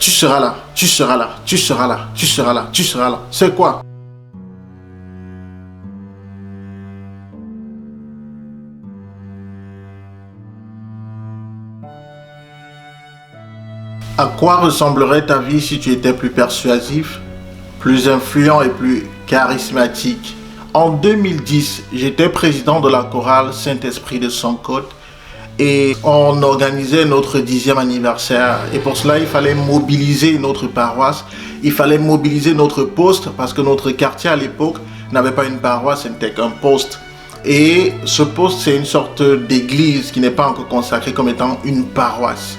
Tu seras là, tu seras là, tu seras là, tu seras là, tu seras là. C'est quoi? À quoi ressemblerait ta vie si tu étais plus persuasif, plus influent et plus charismatique? En 2010, j'étais président de la chorale Saint-Esprit de Saint-Côte et on organisait notre 10e anniversaire. Et pour cela, il fallait mobiliser notre paroisse, il fallait mobiliser notre poste parce que notre quartier à l'époque n'avait pas une paroisse, c'était qu'un poste. Et ce poste, c'est une sorte d'église qui n'est pas encore consacrée comme étant une paroisse.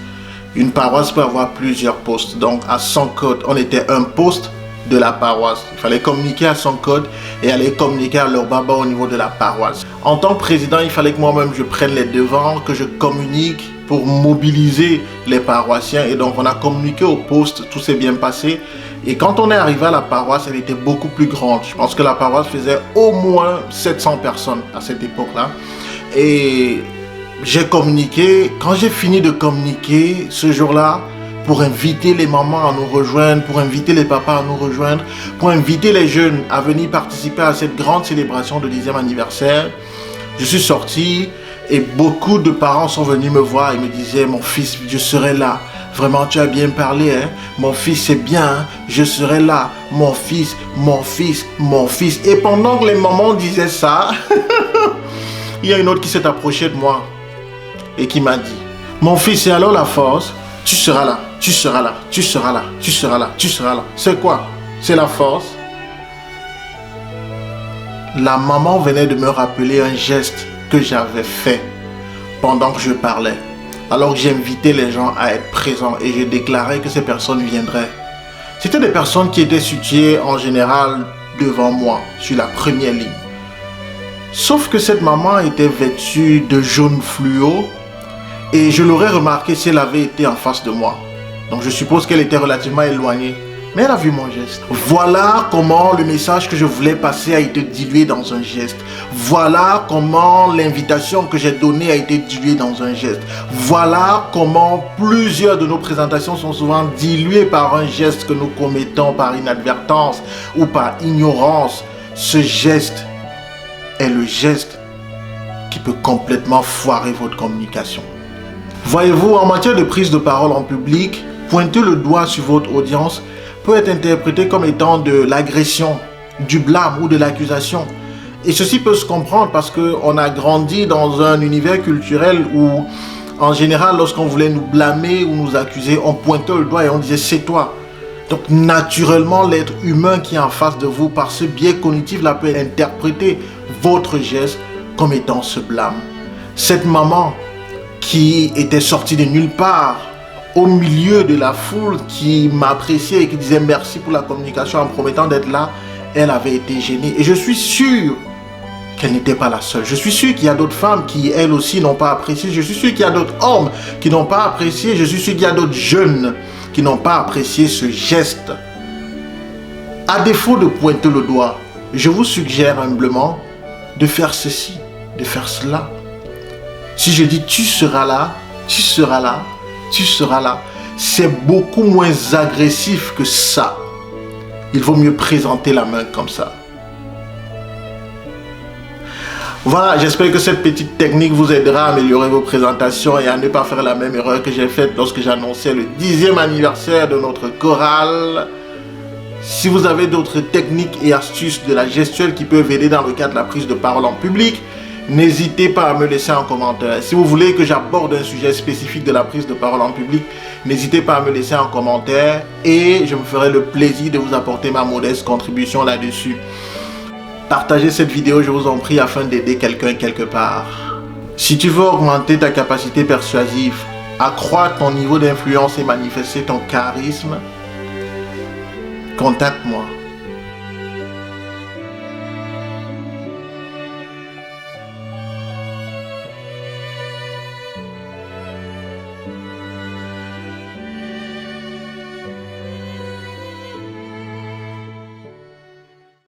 Une paroisse peut avoir plusieurs postes. Donc à Saint-Côte, on était un poste de la paroisse. Il fallait communiquer à Saint-Côte et aller communiquer à leur baba au niveau de la paroisse. En tant que président, il fallait que moi-même je prenne les devants, que je communique pour mobiliser les paroissiens. Et donc on a communiqué au poste, tout s'est bien passé. Et quand on est arrivé à la paroisse, elle était beaucoup plus grande. Je pense que la paroisse faisait au moins 700 personnes à cette époque-là. Et j'ai communiqué. Quand j'ai fini de communiquer ce jour-là, pour inviter les mamans à nous rejoindre, pour inviter les papas à nous rejoindre, pour inviter les jeunes à venir participer à cette grande célébration de 10e anniversaire, je suis sorti et beaucoup de parents sont venus me voir et me disaient: mon fils, je serai là. Vraiment, tu as bien parlé, hein? Mon fils, c'est bien, hein? Je serai là. Mon fils, mon fils, mon fils. Et pendant que les mamans disaient ça, il y a une autre qui s'est approchée de moi et qui m'a dit: mon fils, et alors la force? Tu seras là, tu seras là, tu seras là, tu seras là, tu seras là. C'est quoi? C'est la force. La maman venait de me rappeler un geste que j'avais fait pendant que je parlais. Alors que j'invitais les gens à être présents et je déclarais que ces personnes viendraient. C'était des personnes qui étaient situées en général devant moi, sur la première ligne. Sauf que cette maman était vêtue de jaune fluo. Et je l'aurais remarqué si elle avait été en face de moi. Donc je suppose qu'elle était relativement éloignée. Mais elle a vu mon geste. Voilà comment le message que je voulais passer a été dilué dans un geste. Voilà comment l'invitation que j'ai donnée a été diluée dans un geste. Voilà comment plusieurs de nos présentations sont souvent diluées par un geste que nous commettons par inadvertance ou par ignorance. Ce geste est le geste qui peut complètement foirer votre communication. Voyez-vous, en matière de prise de parole en public, pointer le doigt sur votre audience peut être interprété comme étant de l'agression, du blâme ou de l'accusation. Et ceci peut se comprendre parce qu'on a grandi dans un univers culturel où, en général, lorsqu'on voulait nous blâmer ou nous accuser, on pointait le doigt et on disait: c'est toi. Donc naturellement, l'être humain qui est en face de vous, par ce biais cognitif-là, peut interpréter votre geste comme étant ce blâme. Cette maman qui était sortie de nulle part, au milieu de la foule, qui m'appréciait et qui disait merci pour la communication en promettant d'être là, elle avait été gênée. Et je suis sûr qu'elle n'était pas la seule. Je suis sûr qu'il y a d'autres femmes qui, elles aussi, n'ont pas apprécié. Je suis sûr qu'il y a d'autres hommes qui n'ont pas apprécié. Je suis sûr qu'il y a d'autres jeunes qui n'ont pas apprécié ce geste. À défaut de pointer le doigt, je vous suggère humblement de faire ceci, de faire cela. Si je dis tu seras là, tu seras là, tu seras là, c'est beaucoup moins agressif que ça. Il vaut mieux présenter la main comme ça. Voilà, j'espère que cette petite technique vous aidera à améliorer vos présentations et à ne pas faire la même erreur que j'ai faite lorsque j'annonçais le 10e anniversaire de notre chorale. Si vous avez d'autres techniques et astuces de la gestuelle qui peuvent aider dans le cadre de la prise de parole en public, n'hésitez pas à me laisser un commentaire. Si vous voulez que j'aborde un sujet spécifique de la prise de parole en public, n'hésitez pas à me laisser un commentaire et je me ferai le plaisir de vous apporter ma modeste contribution là-dessus. Partagez cette vidéo, je vous en prie, afin d'aider quelqu'un quelque part. Si tu veux augmenter ta capacité persuasive, accroître ton niveau d'influence et manifester ton charisme, contacte-moi.